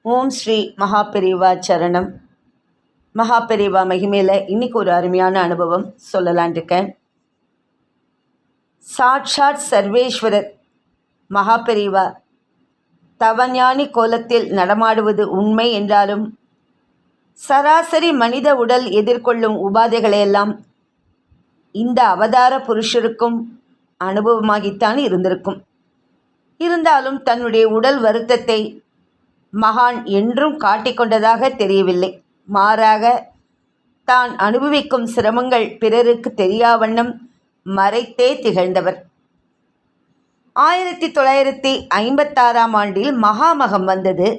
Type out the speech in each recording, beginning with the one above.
ஓம் ஸ்ரீ மகாபெரிவா சரணம். மகாபெரிவா மகிமையில் இன்னைக்கு ஒரு அருமையான அனுபவம் சொல்லலான் இருக்கேன். சாட்சாத் சர்வேஸ்வரர் மகாபெரிவா தவஞானி கோலத்தில் நடமாடுவது உண்மை என்றாலும் சராசரி மனித உடல் எதிர்கொள்ளும் உபாதைகளையெல்லாம் இந்த அவதார புருஷருக்கும் அனுபவமாகித்தான் இருந்திருக்கும். இருந்தாலும் தன்னுடைய உடல் வருத்தத்தை மகான் என்றும் காட்டிக்கொண்டதாக தெரியவில்லை. மாறாக தான் அனுபவிக்கும் சிரமங்கள் பிறருக்கு தெரியாவண்ணம் மறைத்தே திகழ்ந்தவர். 1956 ஆண்டில் மகாமகம் வந்தது.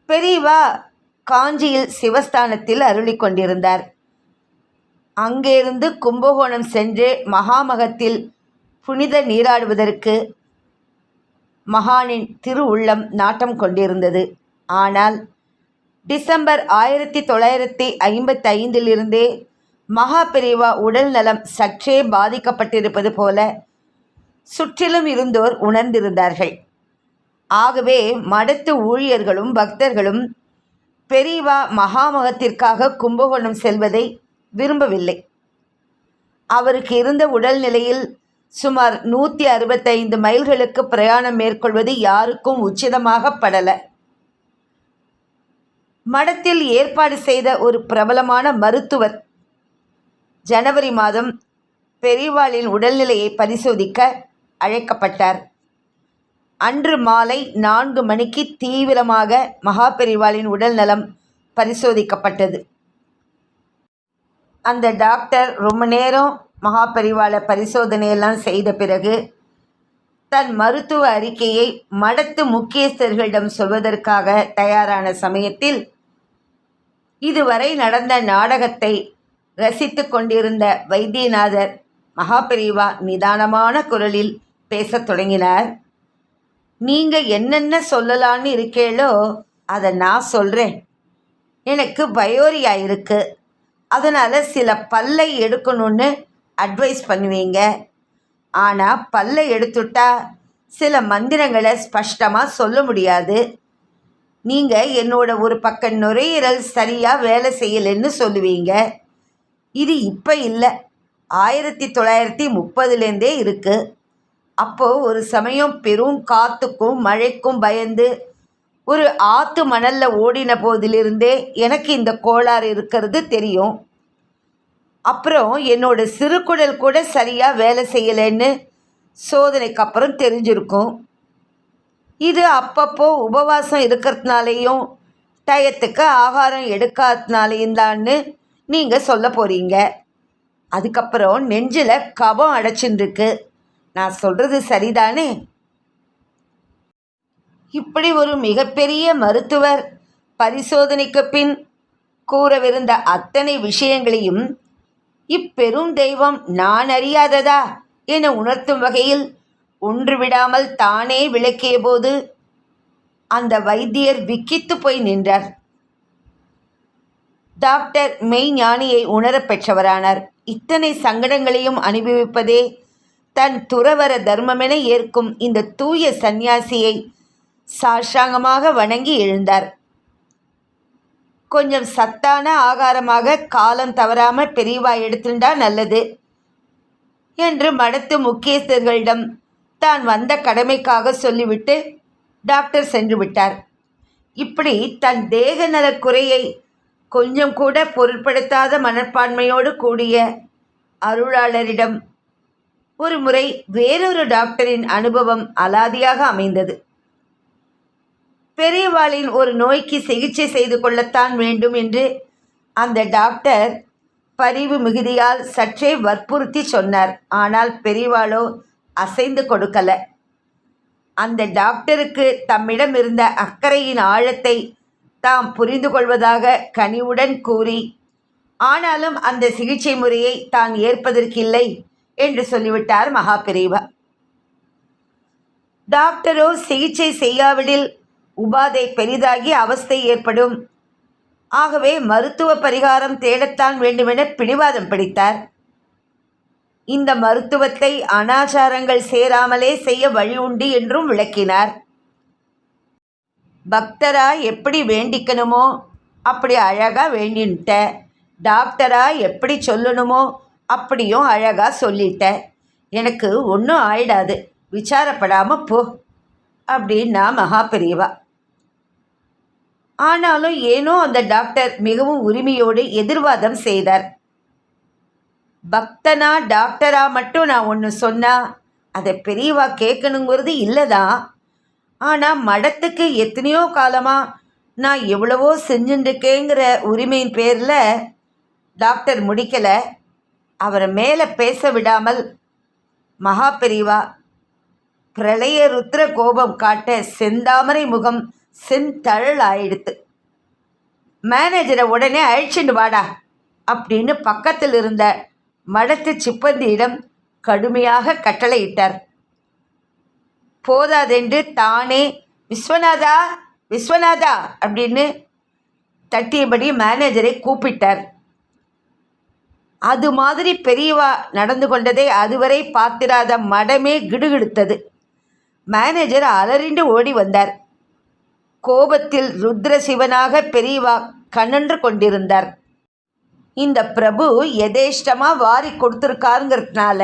பெரியவா காஞ்சியில் சிவஸ்தானத்தில் அருளி கொண்டிருந்தார். அங்கிருந்து கும்பகோணம் சென்று மகாமகத்தில் புனித நீராடுவதற்கு மகானின் திரு உள்ளம் நாட்டம் கொண்டிருந்தது. ஆனால் டிசம்பர் 1955 மகாபெரிவா உடல் நலம் சற்றே பாதிக்கப்பட்டிருப்பது போல சுற்றிலும் இருந்தோர் உணர்ந்திருந்தார்கள். ஆகவே மடத்து ஊழியர்களும் பக்தர்களும் பெரியவா மகாமகத்திற்காக கும்பகோணம் செல்வதை விரும்பவில்லை. அவருக்கு இருந்த உடல்நிலையில் சுமார் 165 மைல்களுக்கு பிரயாணம் மேற்கொள்வது யாருக்கும் உச்சிதமாக படல. மடத்தில் ஏற்பாடு செய்த ஒரு பிரபலமான மருத்துவர் ஜனவரி மாதம் பெரியவாளின் உடல்நிலையை பரிசோதிக்க அழைக்கப்பட்டார். அன்று மாலை 4 மணிக்கு தீவிரமாக மகாபெரிவாளின் உடல் நலம் பரிசோதிக்கப்பட்டது. அந்த டாக்டர் ரொம்ப நேரம் மகாபெரிவாளை பரிசோதனையெல்லாம் செய்த பிறகு தன் மருத்துவ அறிக்கையை மடத்து முக்கியஸ்தர்களிடம் சொல்வதற்காக தயாரான சமயத்தில் இதுவரை நடந்த நாடகத்தை ரசித்து கொண்டிருந்த வைத்தியநாதர் மகாபெரிவா நிதானமான குரலில் பேசத் தொடங்கினார். நீங்கள் என்னென்ன சொல்லலான்னு இருக்கேளோ அதை நான் சொல்கிறேன். எனக்கு பயோரியா இருக்குது, அதனால் சில பல்லை எடுக்கணும்னு அட்வைஸ் பண்ணுவீங்க. ஆனால் பல்லை எடுத்துட்டா சில மந்திரங்களை ஸ்பஷ்டமாக சொல்ல முடியாது. நீங்கள் என்னோட ஒரு பக்க நுரையீரல் சரியாக வேலை செய்யலைன்னு சொல்லுவீங்க. இது இப்போ இல்லை, 1930 இருக்குது. அப்போது ஒரு சமயம் பெரும் காற்றுக்கும் மழைக்கும் பயந்து ஒரு ஆற்று மணலில் ஓடின போதிலிருந்தே எனக்கு இந்த கோளாறு இருக்கிறது தெரியும். அப்புறம் என்னோட சிறுகுடல் கூட சரியாக வேலை செய்யலைன்னு சோதனைக்கு அப்புறம் தெரிஞ்சிருக்கும். இது அப்பப்போ உபவாசம் இருக்கிறதுனாலையும் டயத்துக்கு ஆகாரம் எடுக்காதனாலையும் தான்னு நீங்கள் சொல்ல போகிறீங்க. அதுக்கப்புறம் நெஞ்சில் கபம் அடைச்சின்னு. நான் சொல்கிறது சரிதானே? இப்படி ஒரு மிகப்பெரிய மருத்துவர் பரிசோதனைக்கு பின் கூறவிருந்த அத்தனை விஷயங்களையும் இப்பெரும் தெய்வம் நான் அறியாததா என உணர்த்தும் வகையில் ஒன்று விடாமல் தானே விளக்கிய போது அந்த வைத்தியர் விக்கித்து போய் நின்றார். டாக்டர் மெய்ஞானியை உணரப் பெற்றவரானார். இத்தனை சங்கடங்களையும் அனுபவிப்பதே தன் துறவர தர்மமென ஏற்கும் இந்த தூய சந்நியாசியை சாஷ்டாங்கமாக வணங்கி எழுந்தார். கொஞ்சம் சத்தான ஆகாரமாக காலம் தவறாமல் பெரியவா எடுத்துட்டா நல்லது என்று மடத்து முக்கியஸ்தர்களிடம் தான் வந்த கடமைக்காக சொல்லிவிட்டு டாக்டர் சென்று விட்டார். இப்படி தன் தேக நலக்குறையை கொஞ்சம் கூட பொருட்படுத்தாத மனப்பான்மையோடு கூடிய அருளாளரிடம் ஒரு முறை வேறொரு டாக்டரின் அனுபவம் அலாதியாக அமைந்தது. பெரியவாளின் ஒரு நோய்க்கு சிகிச்சை செய்து கொள்ளத்தான் வேண்டும் என்று அந்த டாக்டர் பரிவு மிகுதியால் சற்றே வற்புறுத்தி சொன்னார். ஆனால் பெரியவாளோ அசைந்து கொடுக்கல. அந்த டாக்டருக்கு தம்மிடம் இருந்த அக்கறையின் ஆழத்தை தாம் புரிந்து கொள்வதாக கனிவுடன் கூறி, ஆனாலும் அந்த சிகிச்சை முறையை தான் ஏற்பதற்கில்லை என்று சொல்லிவிட்டார் மகாபெரிவா. டாக்டரோ சிகிச்சை செய்யாவிடில் உபாதை பெரிதாகி அவஸ்தை ஏற்படும், ஆகவே மருத்துவ பரிகாரம் தேடத்தான் வேண்டுமென பிடிவாதம் பிடித்தார். இந்த மருத்துவத்தை அனாச்சாரங்கள் சேராமலே செய்ய வழி உண்டு என்றும் விளக்கினார். பக்தரா எப்படி வேண்டிக்கணுமோ அப்படி அழகாக வேண்டின்ட்ட, டாக்டரா எப்படி சொல்லணுமோ அப்படியும் அழகாக சொல்லிட்ட. எனக்கு ஒன்றும் ஆயிடாது, விசாரப்படாமல் போ அப்படின்னா மகா பெரியவா. ஆனாலும் ஏனோ அந்த டாக்டர் மிகவும் உரிமையோடு எதிர்வாதம் செய்தார். பக்தனா டாக்டரா மட்டும் நான் ஒன்று சொன்னால் அதை பெரியவா கேட்கணுங்கிறது இல்லைதான். ஆனால் மடத்துக்கு எத்தனையோ காலமாக நான் எவ்வளவோ செஞ்சுட்டுருக்கேங்கிற உரிமையின் பேரில் டாக்டர் முடிக்கலை. அவரை மேலே பேச விடாமல் மகா பெரியவா பிரளய ருத்ர கோபம் காட்ட செந்தாமரை முகம் செந்தழல் ஆயிடுத்து. மேனேஜரை உடனே அழிச்சுண்டு வாடா அப்படின்னு பக்கத்தில் இருந்த மடத்து சிப்பந்தியிடம் கடுமையாக கட்டளையிட்டார். போதாதென்று தானே விஸ்வநாதா விஸ்வநாதா அப்படின்னு தட்டியபடி மேனேஜரை கூப்பிட்டார். அது மாதிரி பெரியவா நடந்து கொண்டதை அதுவரை பார்த்திராத மடமே கிடுகிடுத்தது. மேனேஜர் அலறிண்டு ஓடி வந்தார். கோபத்தில் ருத்ர சிவனாக பெரியவா கண்ணன்று கொண்டிருந்தார். இந்த பிரபு எதேஷ்டமாக வாரி கொடுத்துருக்காருங்கிறதுனால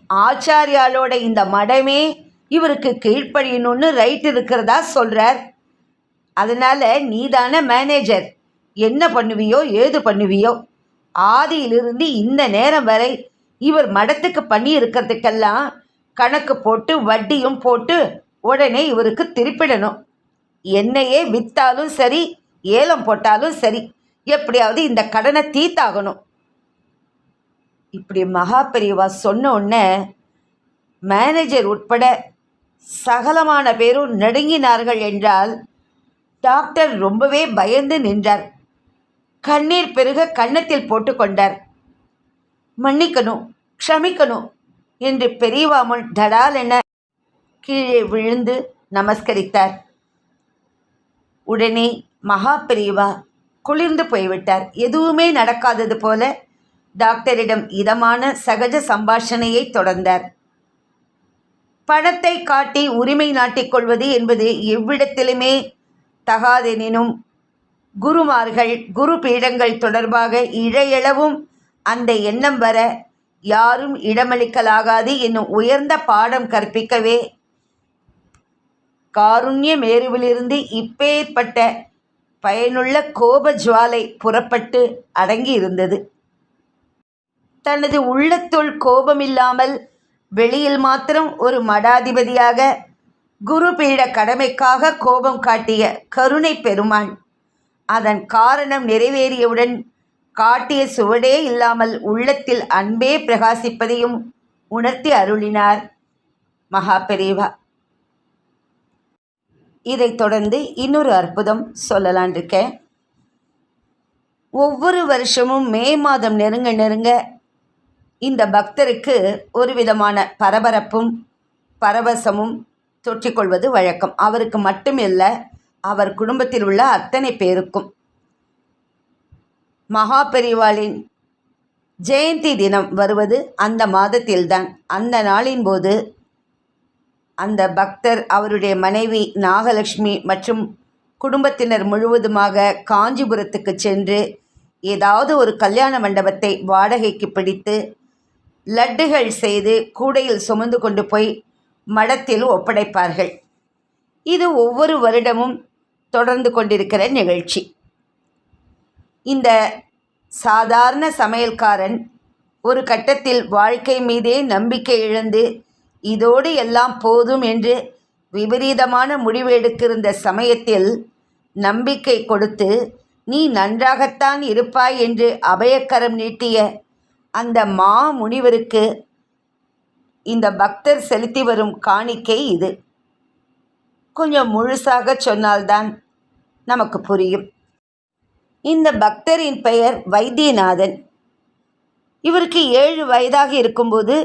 ஆச்சாரியாலோட இந்த மடமே இவருக்கு கீழ்ப்படியணும்னு ரைட் இருக்கிறதா சொல்கிறார். அதனால் நீதான மேனேஜர், என்ன பண்ணுவியோ ஏது பண்ணுவியோ, ஆதியிலிருந்து இந்த நேரம் வரை இவர் மடத்துக்கு பண்ணி இருக்கிறதுக்கெல்லாம் கணக்கு போட்டு வட்டியும் போட்டு உடனே இவருக்கு திருப்பிடணும். என்னையே விற்றாலும் சரி, ஏலம் போட்டாலும் சரி, எப்படியாவது இந்த கடனை தீர்த்தாகணும். இப்படி மகா பெரியவா சொன்ன உடனே மேனேஜர் உட்பட சகலமான பேரும் நடுங்கினார்கள் என்றால் டாக்டர் ரொம்பவே பயந்து நின்றார். கண்ணீர் பெருக கன்னத்தில் போட்டு கொண்டார். மன்னிக்கணும், க்ஷமிக்கணும் என்று பெரியவா முன் தடால் என கீழே விழுந்து நமஸ்கரித்தார். உடனே மகா பெரியவா குளிர்ந்து போய்விட்டார். எதுவுமே நடக்காதது போல டாக்டரிடம் இதமான சகஜ சம்பாஷணையை தொடர்ந்தார். பணத்தை காட்டி உரிமை நாட்டிக்கொள்வது என்பது எவ்விடத்திலுமே தகாதெனினும் குருமார்கள் குரு பீடங்கள் தொடர்பாக இழையளவும் அந்த எண்ணம் வர யாரும் இடமளிக்கலாகாது என்னும் உயர்ந்த பாடம் கற்பிக்கவே காருண்ய மேருவிலிருந்து இப்பேற்பட்ட பயனுள்ள கோப ஜுவாலை புறப்பட்டு அடங்கி இருந்தது. தனது உள்ளத்துள் கோபமில்லாமல் வெளியில் மாத்திரம் ஒரு மடாதிபதியாக குரு பீட கடமைக்காக கோபம் காட்டிய கருணை பெருமான் அதன் காரணம் நிறைவேறியவுடன் காட்டிய சுவடே இல்லாமல் உள்ளத்தில் அன்பே பிரகாசிப்பதையும் உணர்த்தி அருளினார் மகா பெரியவா. இதைத் தொடர்ந்து இன்னொரு அற்புதம் சொல்லலான் இருக்கேன். ஒவ்வொரு வருஷமும் மே மாதம் நெருங்க நெருங்க இந்த பக்தருக்கு ஒரு விதமான பரபரப்பும் பரவசமும் தொற்றிக்கொள்வது வழக்கம். அவருக்கு மட்டுமில்ல, அவர் குடும்பத்தில் உள்ள அத்தனை பேருக்கும். மகா பெரிவாளின் ஜெயந்தி தினம் வருவது அந்த மாதத்தில்தான். அந்த நாளின் போது அந்த பக்தர் அவருடைய மனைவி நாகலட்சுமி மற்றும் குடும்பத்தினர் முழுவதுமாக காஞ்சிபுரத்துக்கு சென்று ஏதாவது ஒரு கல்யாண மண்டபத்தை வாடகைக்கு பிடித்து லட்டுகள் செய்து கூடையில் சுமந்து கொண்டு போய் மடத்தில் ஒப்படைப்பார்கள். இது ஒவ்வொரு வருடமும் தொடர்ந்து கொண்டிருக்கிற நிகழ்ச்சி. இந்த சாதாரண சமையல்காரன் ஒரு கட்டத்தில் வாழ்க்கை மீதே நம்பிக்கை இழந்து இதோடு எல்லாம் போதும் என்று விபரீதமான முடிவெடுத்திருந்த சமயத்தில் நம்பிக்கை கொடுத்து நீ நன்றாகத்தான் இருப்பாய் என்று அபயக்கரம் நீட்டிய அந்த மா முனிவருக்கு இந்த பக்தர் செலுத்தி வரும் காணிக்கை இது. கொஞ்சம் முழுசாக சொன்னால்தான் நமக்கு புரியும். இந்த பக்தரின் பெயர் வைத்தியநாதன். இவருக்கு 7 வயதாக இருக்கும்போது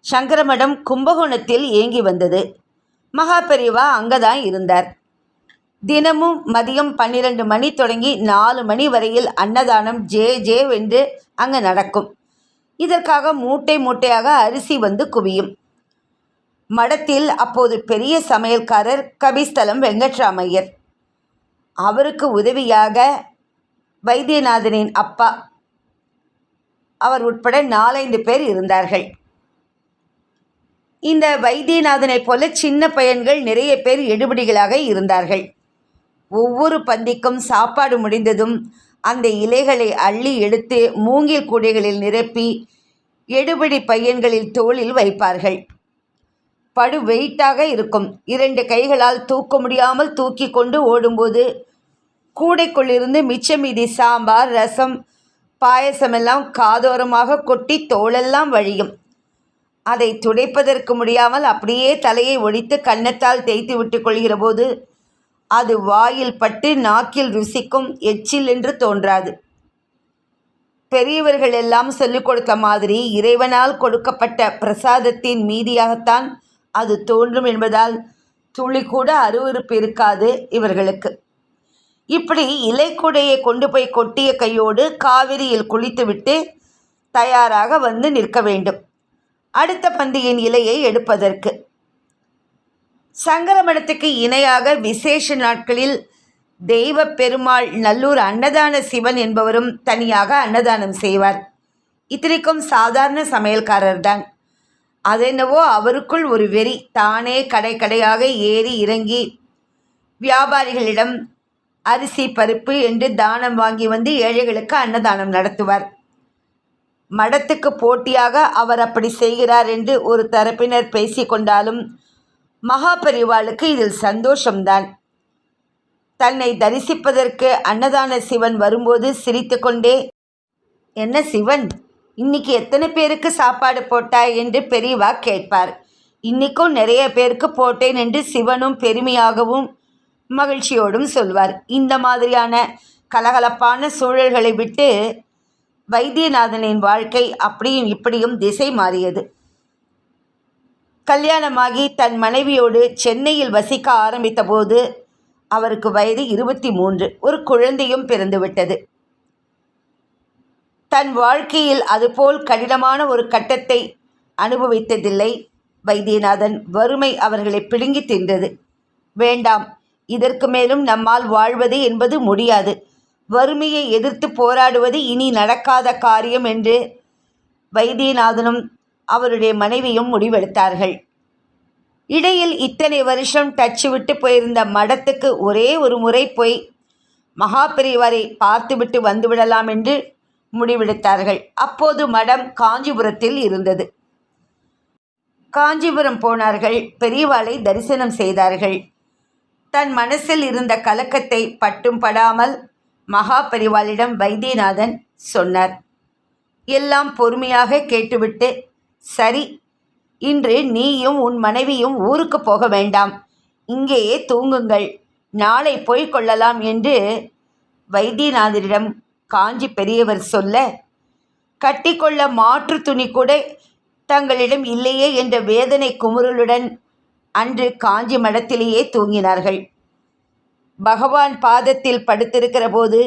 சங்கரமடம் கும்பகோணத்தில் இயங்கி வந்தது. மகா பெரியவா அங்கே தான் இருந்தார். தினமும் மதியம் 12 மணி தொடங்கி 4 மணி வரையில் அன்னதானம் ஜே என்று அங்கே நடக்கும். இதற்காக மூட்டை மூட்டையாக அரிசி வந்து குவியும். மடத்தில் அப்போது பெரிய சமையல்காரர் கபிஸ்தலம் வெங்கட்ராமையர். அவருக்கு உதவியாக வைத்தியநாதனின் அப்பா அவர் உட்பட 4-5 பேர் இருந்தார்கள். இந்த வைத்தியநாதனைப் போல சின்ன பையன்கள் நிறைய பேர் எடுபிடிகளாக இருந்தார்கள். ஒவ்வொரு பந்திக்கும் சாப்பாடு முடிந்ததும் அந்த இலைகளை அள்ளி எடுத்து மூங்கில் கூடைகளில் நிரப்பி எடுபிடி பையன்களில் தோளில் வைப்பார்கள். படு வெயிட்டாக இருக்கும். 2 கைகளால் தூக்க முடியாமல் தூக்கி கொண்டு ஓடும்போது கூடைக்குள்ளிருந்து மிச்ச மீதி சாம்பார், ரசம், பாயசமெல்லாம் காதோரமாக கொட்டி தோளெல்லாம் வழியும். அதை துடைப்பதற்கு முடியாமல் அப்படியே தலையை ஒடித்து கன்னத்தால் தேய்த்து விட்டு கொள்கிற போது அது வாயில் பட்டு நாக்கில் ருசிக்கும், எச்சில் என்று தோன்றாது. பெரியவர்கள் எல்லாம் சொல்லிக் கொடுத்த மாதிரி இறைவனால் கொடுக்கப்பட்ட பிரசாதத்தின் மீதியாகத்தான் அது தோன்றும் என்பதால் துளி கூட அருவருப்பு இருக்காது இவர்களுக்கு. இப்படி இலைக்குடையை கொண்டு போய் கொட்டிய கையோடு காவிரியில் குளித்துவிட்டு தயாராக வந்து நிற்க வேண்டும் அடுத்த பந்தியின் இலையை எடுப்பதற்கு. சங்கரமடத்துக்கு இணையாக விசேஷ நாட்களில் தெய்வ பெருமாள் நல்லூர் அன்னதான சிவன் என்பவரும் தனியாக அன்னதானம் செய்வார். இத்தனைக்கும் சாதாரண சமையல்காரர்தான். அதென்னவோ அவருக்குள் ஒரு வெறி. தானே கடை கடையாக ஏறி இறங்கி வியாபாரிகளிடம் அரிசி பருப்பு என்று தானம் வாங்கி வந்து ஏழைகளுக்கு அன்னதானம் நடத்துவார். மடத்துக்கு போட்டியாக அவர் அப்படி செய்கிறார் என்று ஒரு தரப்பினர் பேசிக்கொண்டாலும் மகாபரிவாளுக்கு இதில் சந்தோஷம்தான். தன்னை தரிசிப்பதற்கு அன்னதான சிவன் வரும்போது சிரித்து கொண்டே, என்ன சிவன், இன்னைக்கு எத்தனை பேருக்கு சாப்பாடு போட்டாய் என்று பெரியவா கேட்பார். இன்னைக்கும் நிறைய பேருக்கு போட்டேன் என்று சிவனும் பெருமையாகவும் மகிழ்ச்சியோடும் சொல்வார். இந்த மாதிரியான கலகலப்பான சூழல்களை விட்டு வைத்தியநாதனின் வாழ்க்கை அப்படியும் இப்படியும் திசை மாறியது. கல்யாணமாகி தன் மனைவியோடு சென்னையில் வசிக்க ஆரம்பித்த போது அவருக்கு வயது 23. ஒரு குழந்தையும் பிறந்துவிட்டது. தன் வாழ்க்கையில் அதுபோல் கடினமான ஒரு கட்டத்தை அனுபவித்ததில்லை வைத்தியநாதன். வறுமை அவர்களை பிடுங்கி தின்றது. வேண்டாம், இதற்கு மேலும் நம்மால் வாழ்வது என்பது முடியாது, வறுமையை எதிர்த்து போராடுவது இனி நடக்காத காரியம் என்று வைத்தியநாதனும் அவருடைய மனைவியும் முடிவெடுத்தார்கள். இடையில் இத்தனை வருஷம் டச்சு விட்டு போயிருந்த மடத்துக்கு ஒரே ஒரு முறை போய் மகாபெரிவாரை பார்த்துவிட்டு வந்துவிடலாம் என்று முடிவெடுத்தார்கள். அப்போது மடம் காஞ்சிபுரத்தில் இருந்தது. காஞ்சிபுரம் போனார்கள். பெரியவாளை தரிசனம் செய்தார்கள். தன் மனசில் இருந்த கலக்கத்தை பட்டும் படாமல் மகாபெரிவாளிடம் வைத்தியநாதன் சொன்னார். எல்லாம் பொறுமையாக கேட்டுவிட்டு, சரி, இன்று நீயும் உன் மனைவியும் ஊருக்கு போக வேண்டாம், இங்கேயே தூங்குங்கள், நாளை போய் கொள்ளலாம் என்று வைத்தியநாதரிடம் காஞ்சி பெரியவர் சொல்ல, கட்டிக்கொள்ள மாற்று துணி கூட தங்களிடம் இல்லையே என்ற வேதனை குமுறலுடன் அன்று காஞ்சி மடத்திலேயே தூங்கினார்கள். பகவான் பாதத்தில் படுத்திருக்கிற போது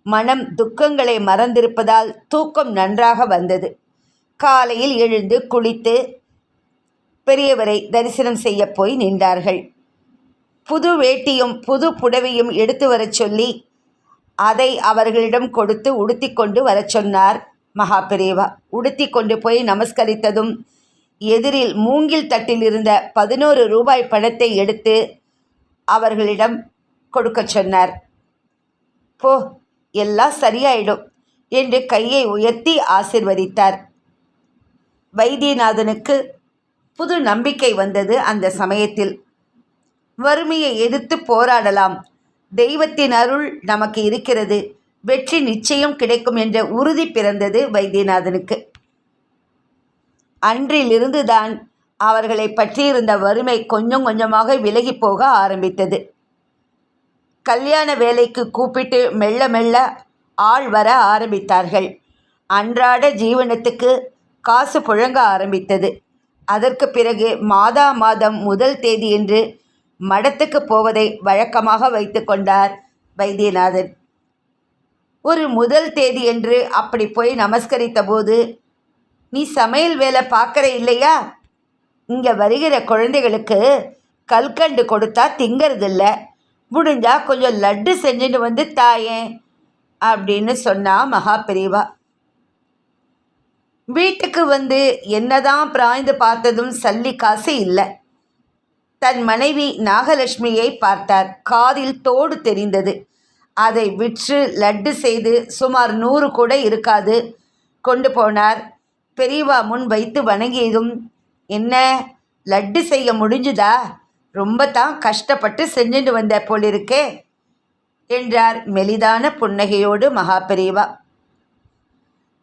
மனம் துக்கங்களை மறந்திருப்பதால் தூக்கம் நன்றாக வந்தது. காலையில் எழுந்து குளித்து பெரியவரை தரிசனம் செய்ய போய் நின்றார்கள். புது வேட்டியும் புது புடவையும் எடுத்து வரச் சொல்லி அதை அவர்களிடம் கொடுத்து உடுத்தி கொண்டு வரச் சொன்னார் மகாபெரிவா. உடுத்தி கொண்டு போய் நமஸ்கரித்ததும் எதிரில் மூங்கில் தட்டில் இருந்த 11 ரூபாய் பணத்தை எடுத்து அவர்களிடம் கொடுக்கச் சொன்னார். போ, எல்லாம் சரியாயிடும் என்று கையை உயர்த்தி ஆசிர்வதித்தார். வைத்தியநாதனுக்கு புது நம்பிக்கை வந்தது. அந்த சமயத்தில் வறுமையை எதிர்த்து போராடலாம், தெய்வத்தின் அருள் நமக்கு இருக்கிறது, வெற்றி நிச்சயம் கிடைக்கும் என்ற உறுதி பிறந்தது வைத்தியநாதனுக்கு. அன்றிலிருந்து தான் அவர்களை பற்றியிருந்த வறுமை கொஞ்சம் கொஞ்சமாக விலகி போக ஆரம்பித்தது. கல்யாண வேலைக்கு கூப்பிட்டு மெல்ல மெல்ல ஆள் வர ஆரம்பித்தார்கள். அன்றாட ஜீவனத்துக்கு காசு புழங்க ஆரம்பித்தது. அதற்கு பிறகு மாதா மாதம் முதல் தேதி என்று மடத்துக்கு போவதை வழக்கமாக வைத்து கொண்டார் வைத்தியநாதன். ஒரு முதல் தேதி என்று அப்படி போய் நமஸ்கரித்த போது, நீ சமையல் வேலை பார்க்குற இல்லையா, இங்கே வருகிற குழந்தைகளுக்கு கல்கண்டு கொடுத்தா திங்கிறதில்ல, முடிஞ்சா கொஞ்சம் லட்டு செஞ்சுட்டு வந்து தாயேன் அப்படின்னு சொன்னா மகா பெரியவா. வீட்டுக்கு வந்து என்னதான் பிராய்ந்து பார்த்ததும் சல்லி காசு இல்லை. தன் மனைவி நாகலட்சுமியை பார்த்தார். காதில் தோடு தெரிந்தது. அதை விற்று லட்டு செய்து சுமார் 100 கூட இருக்காது கொண்டு போனார். பெரியவா முன் வைத்து வணங்கியதும், என்ன லட்டு செய்ய முடிஞ்சுதா? ரொம்ப தான் கஷ்டப்பட்டு செஞ்சுட்டு வந்த போலிருக்கே என்றார் மெலிதான புன்னகையோடு மகா பெரியவா.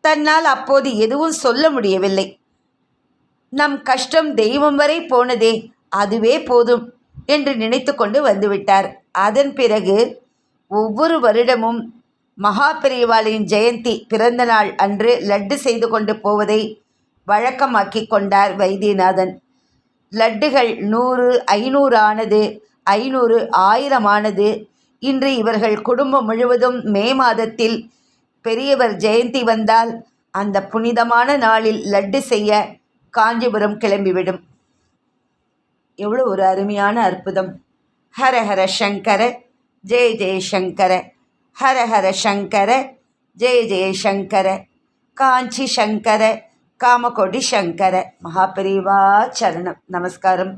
தன்னால் அப்போது எதுவும் சொல்ல முடியவில்லை. நம் கஷ்டம் தெய்வம் வரை போனதே, அதுவே போதும் என்று நினைத்து கொண்டு வந்துவிட்டார். அதன் பிறகு ஒவ்வொரு வருடமும் மகா பெரியவாளின் ஜெயந்தி பிறந்த நாள் அன்று லட்டு செய்து கொண்டு போவதை வழக்கமாக்கி கொண்டார் வைத்தியநாதன். லட்டுகள் 100, 500 ஆனது, 500, 1000 ஆனது. இன்று இவர்கள் குடும்பம் முழுவதும் மே மாதத்தில் பெரியவர் ஜெயந்தி வந்தால் அந்த புனிதமான நாளில் லட்டு செய்ய காஞ்சிபுரம் கிளம்பிவிடும். எவ்வளோ ஒரு அருமையான அற்புதம்! ஹர ஹர சங்கர ஜெய ஜெய சங்கர, ஹர ஹர சங்கர ஜெய ஜெய சங்கர, காஞ்சி சங்கர காமகோடி சங்கர. மகாபெரிவா சரணம். நமஸ்காரம்.